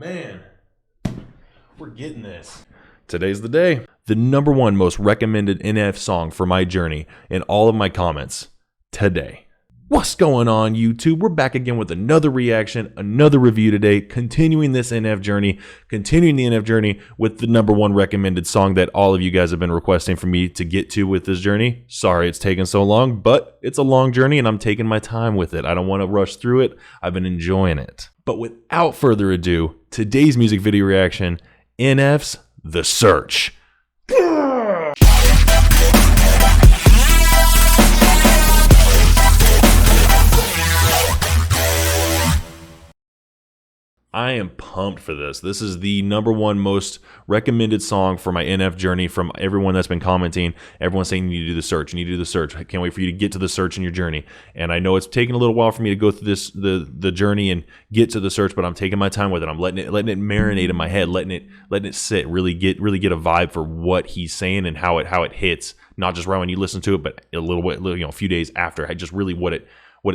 man. We're getting this. Today's the day. The #1 most recommended NF song for my journey in all of my comments today. What's going on, YouTube? We're back again with another reaction, another review today, continuing this NF journey, continuing the NF journey with the #1 recommended song that all of you guys have been requesting for me to get to with this journey. Sorry it's taken so long, but it's a long journey and I'm taking my time with it. I don't want to rush through it. I've been enjoying it. But without further ado, today's music video reaction, NF's The Search. I am pumped for this. This is the #1 most recommended song for my NF journey from everyone that's been commenting. Everyone's saying you need to do the search. You need to do the search. I can't wait for you to get to the search in your journey. And I know it's taking a little while for me to go through this the journey and get to the search, but I'm taking my time with it. I'm letting it marinate in my head, letting it sit, really get a vibe for what he's saying and how it hits. Not just right when you listen to it, but a little bit, a few days after. Just really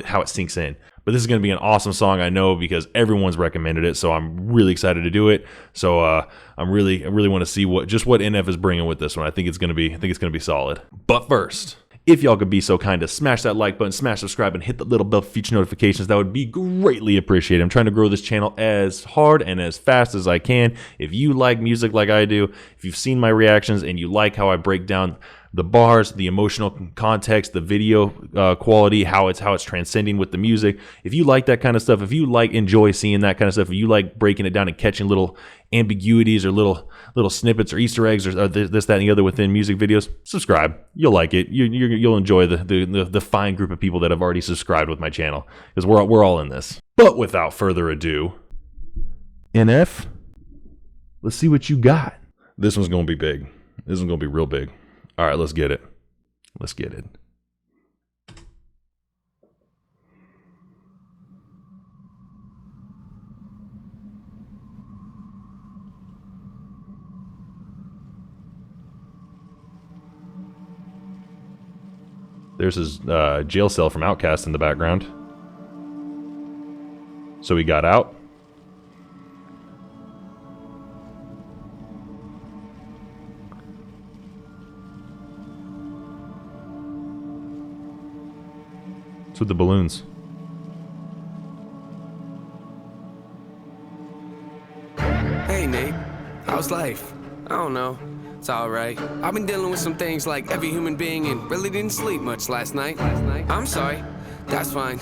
how it sinks in. But this is going to be an awesome song, I know, because everyone's recommended it, so I'm really excited to do it. So I really want to see what NF is bringing with this one. I think it's going to be solid. But first, if y'all could be so kind to smash that like button, smash subscribe, and hit the little bell for future notifications, that would be greatly appreciated. I'm trying to grow this channel as hard and as fast as I can. If you like music like I do, if you've seen my reactions and you like how I break down the bars, the emotional context, the video quality, how it's transcending with the music. If you like that kind of stuff, if you enjoy seeing that kind of stuff, if you like breaking it down and catching little ambiguities or little snippets or Easter eggs or this, that, and the other within music videos, subscribe. You'll like it. You'll enjoy the fine group of people that have already subscribed with my channel, because we're all in this. But without further ado, NF, let's see what you got. This one's gonna be big. This one's gonna be real big. All right, let's get it. Let's get it. There's his jail cell from Outkast in the background. So he got out. With the balloons. Hey Nate, how's life? I don't know, it's alright. I've been dealing with some things like every human being and really didn't sleep much last night. I'm sorry, that's fine.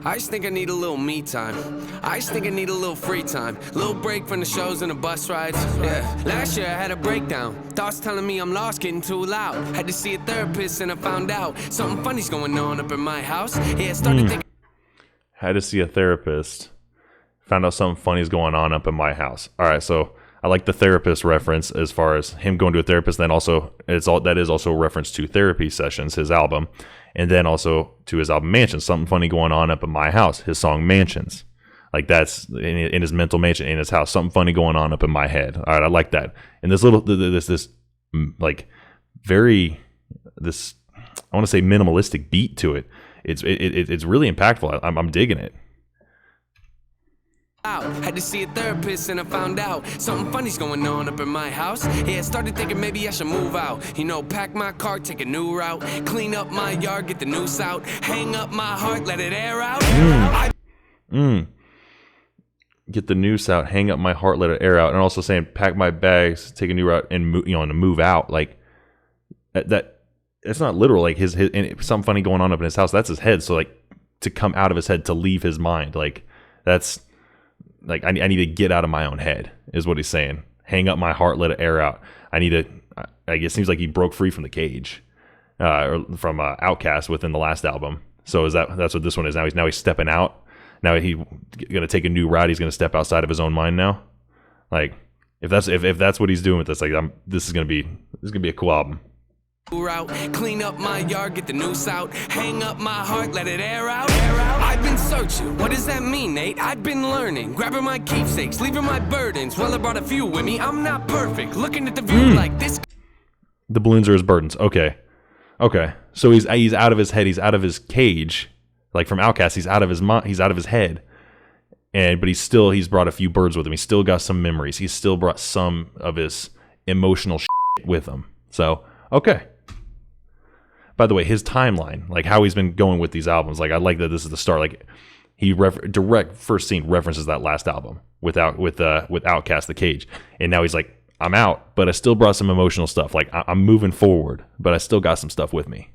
I just think I need a little me time. I just think I need a little free time. A little break from the shows and the bus rides. Yeah. Last year I had a breakdown. Thoughts telling me I'm lost, getting too loud. Had to see a therapist and I found out something funny's going on up in my house. Yeah, started thinking. Had to see a therapist. Found out something funny's going on up in my house. All right, so I like the therapist reference as far as him going to a therapist. Then also that is also a reference to Therapy Sessions, his album. And then also to his album Mansions, something funny going on up in my house, his song Mansions. Like that's in his mental mansion, in his house, something funny going on up in my head. All right, I like that. And this little, this like very, this, I want to say minimalistic beat to it. It's really impactful. I'm digging it. Had to see a therapist and I found out something funny's going on up in my house. Yeah, I started thinking maybe I should move out. Pack my car, take a new route, clean up my yard, get the noose out, hang up my heart, let it air out. Get the noose out, hang up my heart, let it air out, and also saying pack my bags, take a new route, and move out. Like that. It's not literal. Like his something funny going on up in his house. That's his head. So like to come out of his head, to leave his mind. Like that's. Like, I need to get out of my own head, is what he's saying. Hang up my heart, let it air out. I need to, I guess it seems like he broke free from the cage, or from Outkast within the last album. So that's what this one is now. He's stepping out. Now he's going to take a new route. He's going to step outside of his own mind now. Like, if that's what he's doing with this, like, this is going to be a cool album. Route, clean up my yard, get the noose out, hang up my heart, let it air out. I've been searching, what does that mean, Nate? I've been learning, grabbing my keepsakes, leaving my burdens. Well, I brought a few with me, I'm not perfect, looking at the view like this. The balloons are his burdens. Okay. So he's out of his head, he's out of his cage, like from Outkast. He's out of his mind, he's out of his head, but he's brought a few birds with him. He's still got some memories. He's still brought some of his emotional shit with him. So, okay. By the way, his timeline, like how he's been going with these albums, like I like that this is the start. Like he direct first scene references that last album with Outkast, The Cage, and now he's like, I'm out, but I still brought some emotional stuff. Like I'm moving forward, but I still got some stuff with me.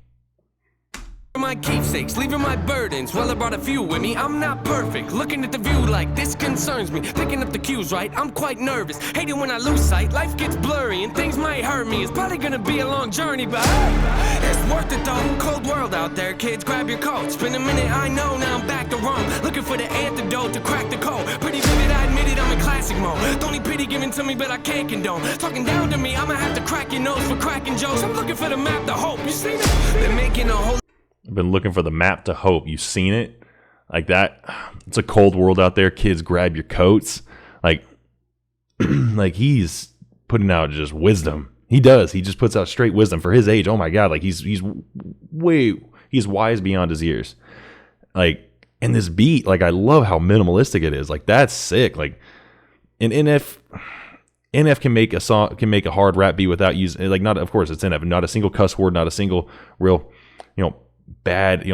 My keepsakes, leaving my burdens. Well, I brought a few with me. I'm not perfect. Looking at the view like this concerns me. Picking up the cues, right? I'm quite nervous. Hate it when I lose sight. Life gets blurry and things might hurt me. It's probably gonna be a long journey, but hey, it's worth it though. Cold world out there, kids. Grab your coats. Been a minute, I know. Now I'm back to Rome. Looking for the antidote to crack the code. Pretty vivid, I admit it. I'm in classic mode. Don't need pity given to me, but I can't condone. Talking down to me, I'ma have to crack your nose for cracking jokes. I'm looking for the map to hope. You seen it? They're making a whole. I've been looking for the map to hope. You've seen it? Like that? It's a cold world out there. Kids, grab your coats. Like, like he's putting out just wisdom. He does. He just puts out straight wisdom for his age. Oh my God. Like he's wise beyond his years. Like, and this beat, like I love how minimalistic it is. Like that's sick. Like, and NF can make a song, can make a hard rap beat without using, like not, of course it's NF, not a single cuss word, not a single real, bad,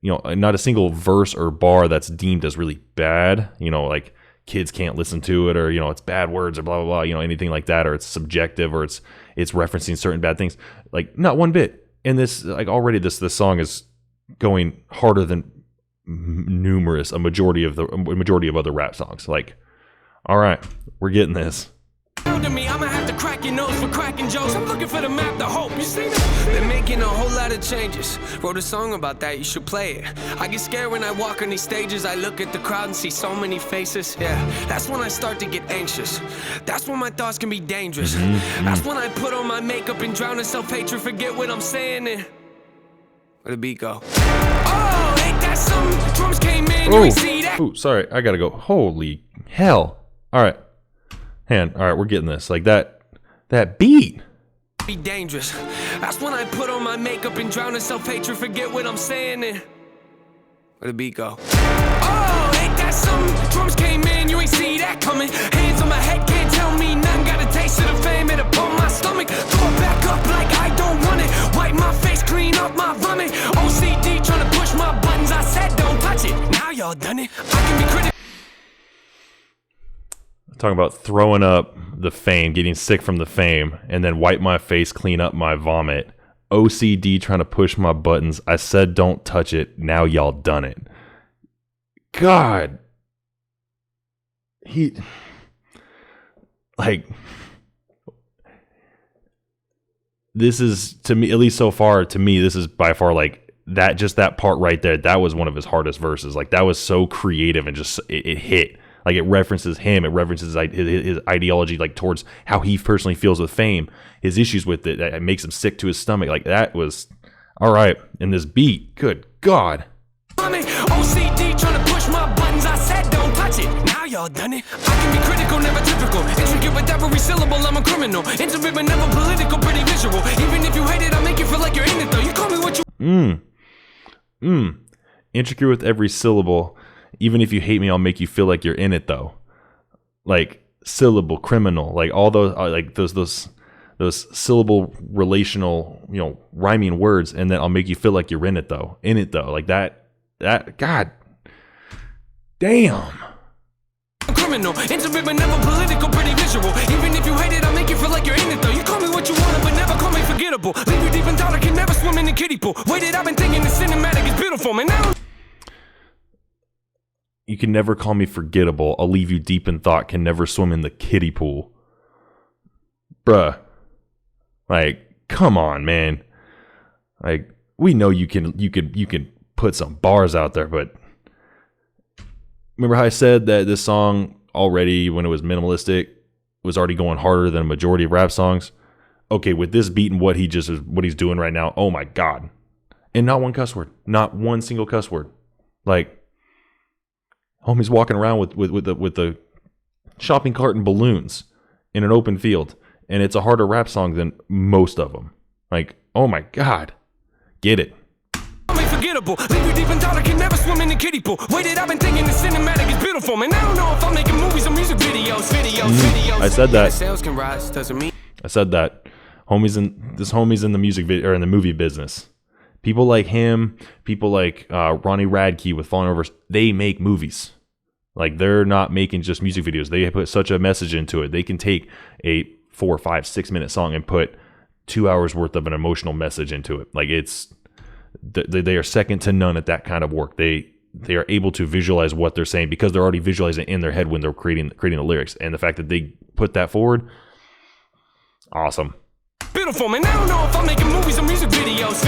not a single verse or bar that's deemed as really bad, like kids can't listen to it, or it's bad words or blah blah blah, anything like that, or it's subjective, or it's referencing certain bad things. Like not one bit. And this, like already this song is going harder than a majority of other rap songs. Like, all right, we're getting this. To me, I'ma have to crack your nose for cracking jokes. I'm looking for the map to hope. You seen it? They're making a whole lot of changes. Wrote a song about that, you should play it. I get scared when I walk on these stages. I look at the crowd and see so many faces. Yeah, that's when I start to get anxious. That's when my thoughts can be dangerous. That's when I put on my makeup and drown in self-hatred. Forget what I'm saying and where'd the beat go? Oh, ain't that something? Drums came in, you ain't see that. Ooh, sorry, I gotta go. Holy hell. All right. All right, we're getting this. Like that beat. Be dangerous. That's when I put on my makeup and drown in self-hatred. Forget what I'm saying and where'd the beat go? Oh, ain't that something? Drums came in, you ain't see that coming. Hands on my head, can't tell me nothing. Got a taste of the fame, it'll pump my stomach. Throw it back up like I don't want it. Wipe my face, clean up my vomit. OCD trying to push my buttons. I said don't touch it. Now y'all done it. I can be critical. Talking about throwing up the fame, getting sick from the fame, and then wipe my face, clean up my vomit. OCD trying to push my buttons. I said don't touch it. Now y'all done it. God. This is, to me, at least so far, to me, this is by far like that, just that part right there. That was one of his hardest verses. Like that was so creative and just, it hit. Like it references him, it references his ideology, like towards how he personally feels with fame, his issues with it. It makes him sick to his stomach. Like that was all right. And this beat, good God. OCD trying to push my buttons. I said don't touch it. Now y'all done it. I can be critical, never typical. Intricate with every syllable. I'm a criminal. Intimate but never political. Pretty visual. Even if you hate it, I make you feel like you're in it though. You call me what you. Intricate with every syllable. Even if you hate me, I'll make you feel like you're in it, though. Like syllable, criminal, like all those, like those syllable relational, rhyming words, and then I'll make you feel like you're in it, though. Like that. God, damn. Criminal, intimate but never political, pretty visual. Even if you hate it, I'll make you feel like you're in it, though. You call me what you want, but never call me forgettable. Leave you deep in thought, I can never swim in the kiddie pool. Waited, I've been thinking the cinematic is beautiful, man. Now. You can never call me forgettable. I'll leave you deep in thought. Can never swim in the kiddie pool. Bruh. Like, come on, man. Like, we know you can put some bars out there, but remember how I said that this song already, when it was minimalistic, was already going harder than a majority of rap songs? Okay, with this beat and what he's doing right now, oh my God. And not one cuss word. Not one single cuss word. Like, homie's walking around with the shopping cart and balloons in an open field, and it's a harder rap song than most of them. Like, oh my God, get it. unforgettable. Leave you deep in thought, I can never swim in the kiddie pool. Waited, I've been thinking the cinematic is beautiful, man. I don't know if I'm making movies or music videos. I said that. Sales can rise, doesn't mean. I said that. Homie's in the music video or in the movie business. People like him, people like Ronnie Radke with Falling Over, they make movies. Like, they're not making just music videos. They put such a message into it. They can take a 4, 5, 6 minute song and put 2 hours worth of an emotional message into it. Like, they are second to none at that kind of work. They are able to visualize what they're saying because they're already visualizing it in their head when they're creating the lyrics. And the fact that they put that forward, awesome. Beautiful, man. I don't know if I'm making movies or music videos.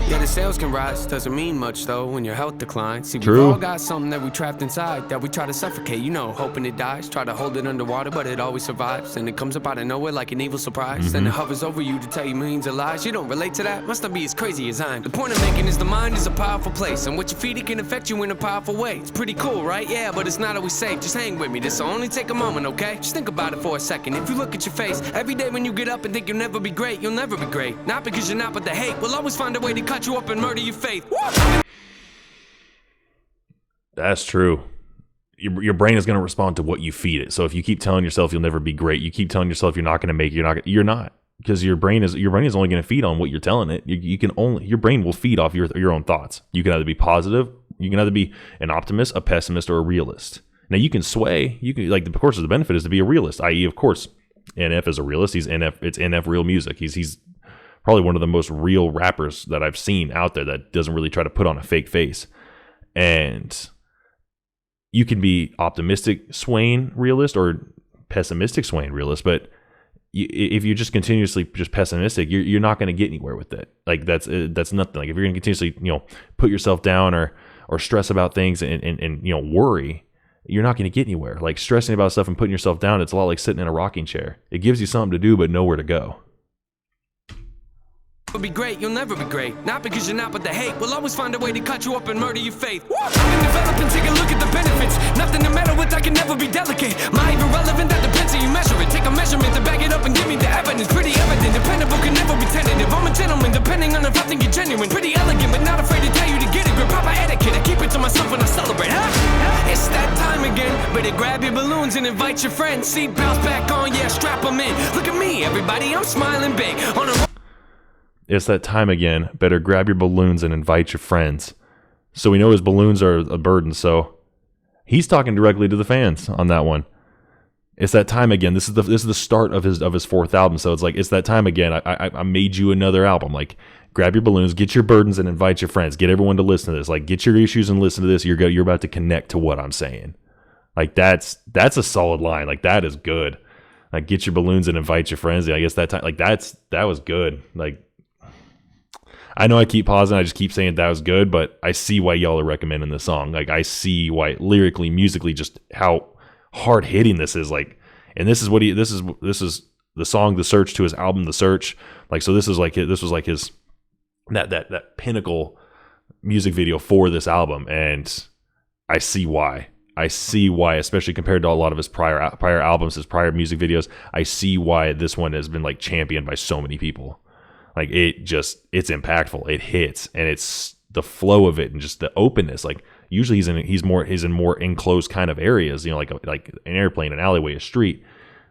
Yeah, the sales can rise, doesn't mean much though when your health declines. See, True. we've all got something that we trapped inside that we try to suffocate, you know, hoping it dies. Try to hold it underwater, but it always survives. And it comes up out of nowhere like an evil surprise. And it hovers over you to tell you millions of lies. You don't relate to that? Must not be as crazy as I'm. The point I'm making is the mind is a powerful place, and what you feed it can affect you in a powerful way. It's pretty cool, right? Yeah, but it's not always safe. Just hang with me, this'll only take a moment, okay? Just think about it for a second. If you look at your face every day when you get up and think you'll never be great, you'll never be great. Not because you're not, but the hate will always find a way to cut you up and murder your faith. That's true. Your brain is going to respond to what you feed it. So if you keep telling yourself you'll never be great, you keep telling yourself you're not going to make it, you're not, because your brain is only going to feed on what you're telling it. Your brain will feed off your own thoughts. You can either be positive, you can either be an optimist, a pessimist, or a realist. Now you can sway. You can, like, of course, the benefit is to be a realist. I.e., of course, NF is a realist. It's NF real music. He's probably one of the most real rappers that I've seen out there that doesn't really try to put on a fake face. And you can be optimistic swaying realist or pessimistic swaying realist, but if you're just continuously just pessimistic, you're not going to get anywhere with it. Like, that's nothing. Like, if you're going to continuously put yourself down or stress about things and worry, you're not going to get anywhere. Like, stressing about stuff and putting yourself down, it's a lot like sitting in a rocking chair. It gives you something to do, but nowhere to go. Be great, you'll never be great. Not because you're not, but the hate will always find a way to cut you up and murder your faith. I've been developing, take a look at the benefits. Nothing to meddle with, I can never be delicate. My irrelevant, that depends how you measure it. Take a measurement to back it up and give me the evidence. Pretty evident, dependable, can never be tentative. I'm a gentleman, depending on if I think you're genuine. Pretty elegant, but not afraid to tell you to get a grip. Proper etiquette, I keep it to myself when I celebrate. It's that time again. Better grab your balloons and invite your friends. Seat belts back on, yeah, strap them in. Look at me, everybody, I'm smiling big. On a It's that time again. Better grab your balloons and invite your friends. So we know his balloons are a burden, so he's talking directly to the fans on that one. It's that time again. This is the start of his fourth album, so it's like, it's that time again. I made you another album. Like, grab your balloons, get your burdens, and invite your friends. Get everyone to listen to this. Like, get your issues and listen to this. You're about to connect to what I'm saying. Like, that's a solid line. Like, that is good. Like, get your balloons and invite your friends. I guess that time, like, that was good. Like, I know I keep pausing. I just keep saying that was good, but I see why y'all are recommending this song. Like, I see why lyrically, musically, just how hard hitting this is. Like, and this is the song, The Search, to his album, The Search. Like, so this was like his that pinnacle music video for this album, and I see why. I see why, especially compared to a lot of his prior albums, his prior music videos. I see why this one has been like championed by so many people. Like, it's impactful. It hits, and it's the flow of it and just the openness. Like, usually he's in more enclosed kind of areas, like an airplane, an alleyway, a street.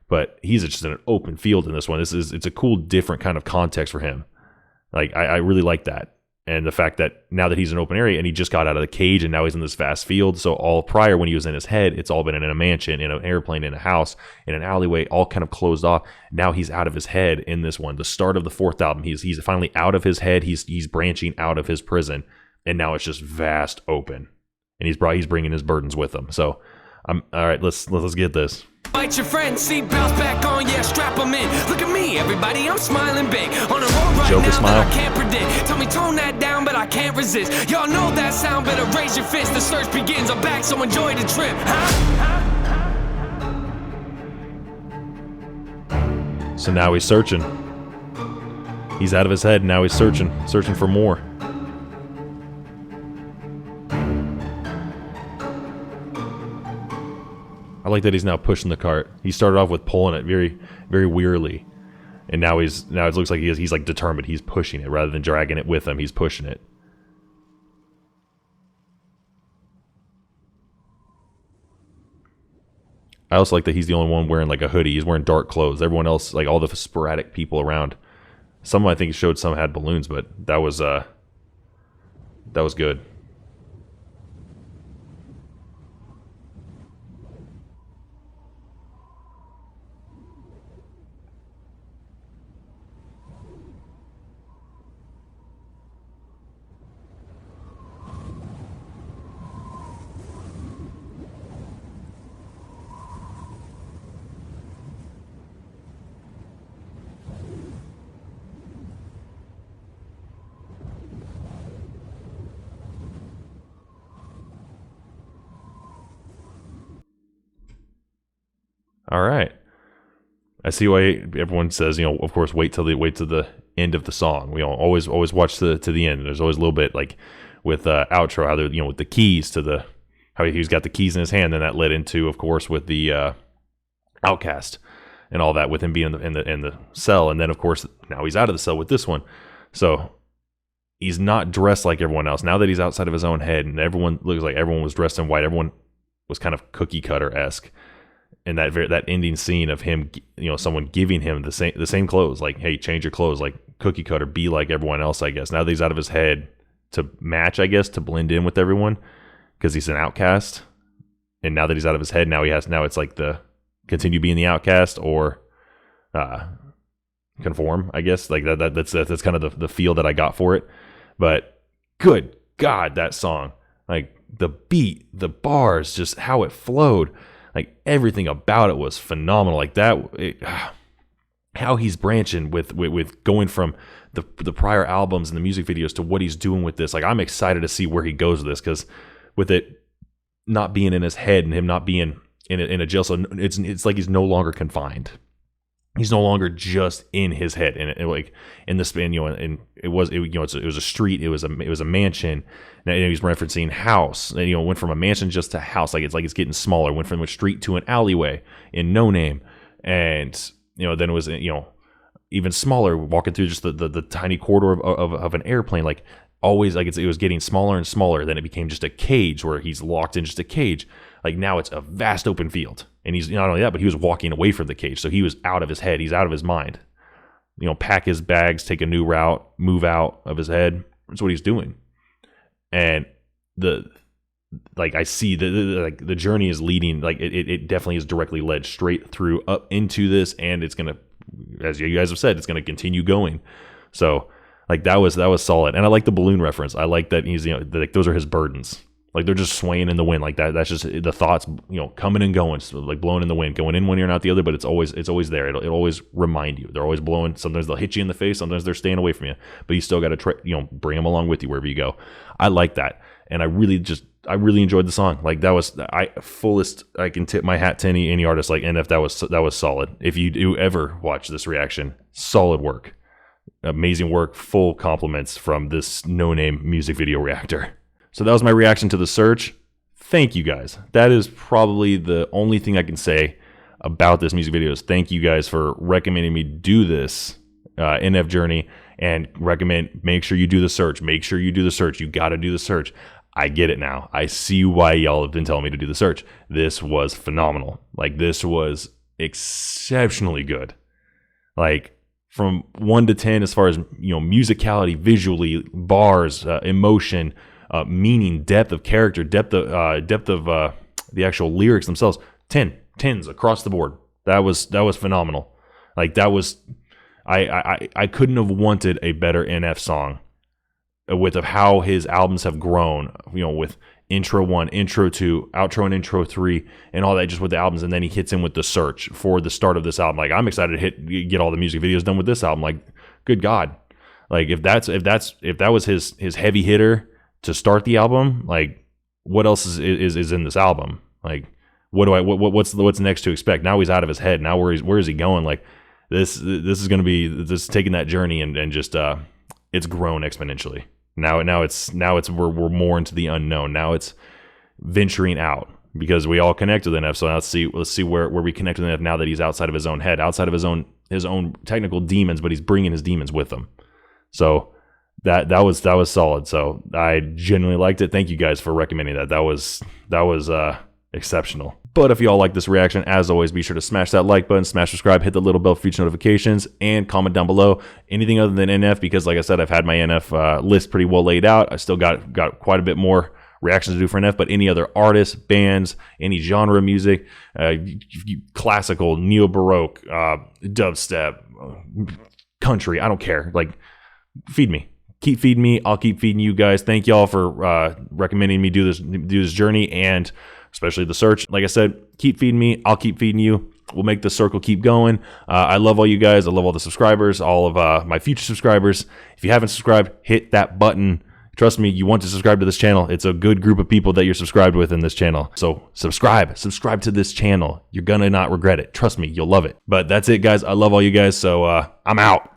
But he's just in an open field in this one. It's a cool, different kind of context for him. Like, I really like that. And the fact that now that he's in an open area and he just got out of the cage and now he's in this vast field. So all prior, when he was in his head, it's all been in a mansion, in an airplane, in a house, in an alleyway, all kind of closed off. Now he's out of his head in this one. The start of the fourth album, he's finally out of his head. He's branching out of his prison, and now it's just vast open. And he's bringing his burdens with him. So all right, let's get this. Invite your friends, seat belts back on, yeah, strap them in. Look at me, everybody, I'm smiling big. On a road right Joker now smile. that I can't predict. Tell me tone that down, but I can't resist. Y'all know that sound, better raise your fist. The search begins, I'm back, so enjoy the trip. So now he's searching. He's out of his head, now he's searching for more. I like that he's now pushing the cart. He started off with pulling it very, very wearily, and now it looks like he's like determined. He's pushing it rather than dragging it with him. He's pushing it. I also like that he's the only one wearing like a hoodie. He's wearing dark clothes. Everyone else, like all the sporadic people around, some I think showed some had balloons, but that was good. All right. I see why everyone says, of course, wait till the end of the song. We always watch to the end. There's always a little bit like with outro, how they're, with the keys to how he's got the keys in his hand. Then that led into, of course, with the Outcast and all that, with him being in the cell. And then, of course, now he's out of the cell with this one. So he's not dressed like everyone else. Now that he's outside of his own head, and everyone looks like everyone was dressed in white. Everyone was kind of cookie cutter-esque. And that ending scene of him, someone giving him the same clothes, like, hey, change your clothes, like cookie cutter, be like everyone else, I guess. Now that he's out of his head, to match, I guess, to blend in with everyone, because he's an outcast. And now that he's out of his head, now it's like the continue being the outcast or conform, I guess. Like that's kind of the feel that I got for it. But good God, that song, like the beat, the bars, just how it flowed. Like everything about it was phenomenal. Like how he's branching with going from the prior albums and the music videos to what he's doing with this. Like I'm excited to see where he goes with this, because with it not being in his head and him not being in a jail cell, it's like he's no longer confined. He's no longer just in his head, and like in the span, and it was a street, it was a mansion. Now he's referencing house, and went from a mansion just to house, like it's getting smaller. Went from a street to an alleyway in No Name, and then it was even smaller, walking through just the tiny corridor of an airplane, like always, like it was getting smaller and smaller. Then it became just a cage where he's locked in just a cage. Like now it's a vast open field. And he's not only that, but he was walking away from the cage. So he was out of his head. He's out of his mind. Pack his bags, take a new route, move out of his head. That's what he's doing. And I see the journey is leading, like it definitely is directly led straight through up into this. And it's going to, as you guys have said, it's going to continue going. So like that was solid. And I like the balloon reference. I like that he's, like those are his burdens. Like they're just swaying in the wind like that. That's just the thoughts, coming and going, so like blowing in the wind, going in one ear and out the other. But it's always there. It'll always remind you. They're always blowing. Sometimes they'll hit you in the face. Sometimes they're staying away from you. But you still got to bring them along with you wherever you go. I like that, and I really enjoyed the song. Like that was I can tip my hat to any artist like NF. That was solid. If you do ever watch this reaction, solid work, amazing work, full compliments from this No Name music video reactor. So that was my reaction to The Search. Thank you guys. That is probably the only thing I can say about this music video is thank you guys for recommending me do this NF journey, and make sure you do the search. Make sure you do the search. You got to do the search. I get it now. I see why y'all have been telling me to do the search. This was phenomenal. Like this was exceptionally good. Like from 1 to 10 as far as musicality, visually, bars, emotion, meaning, depth of character, depth of the actual lyrics themselves. 10s across the board. That was phenomenal. Like that was, I couldn't have wanted a better NF song with of how his albums have grown. With intro 1, intro 2, outro and intro 3, and all that, just with the albums, and then he hits in with The Search for the start of this album. Like I'm excited to get all the music videos done with this album. Like good God, like if that was his heavy hitter to start the album, like what else is in this album? Like what's next to expect? Now he's out of his head. Now where is he going? Like this is going to be this taking that journey and just it's grown exponentially. Now it's we're more into the unknown. Now it's venturing out, because we all connect with NF. So now let's see where we connect with NF now that he's outside of his own head, outside of his own technical demons, but he's bringing his demons with him. So that was solid. So I genuinely liked it. Thank you guys for recommending that. That was exceptional. But if y'all like this reaction, as always, be sure to smash that like button, smash subscribe, hit the little bell for future notifications, and comment down below anything other than NF, because like I said, I've had my NF list pretty well laid out. I still got quite a bit more reactions to do for NF, but any other artists, bands, any genre of music, classical, neo-baroque, dubstep, country, I don't care. Like, feed me. Keep feeding me. I'll keep feeding you guys. Thank y'all for recommending me do this journey, and especially the search. Like I said, keep feeding me. I'll keep feeding you. We'll make the circle keep going. I love all you guys. I love all the subscribers, all of my future subscribers. If you haven't subscribed, hit that button. Trust me, you want to subscribe to this channel. It's a good group of people that you're subscribed with in this channel. So subscribe to this channel. You're gonna not regret it. Trust me, you'll love it. But that's it, guys. I love all you guys. So I'm out.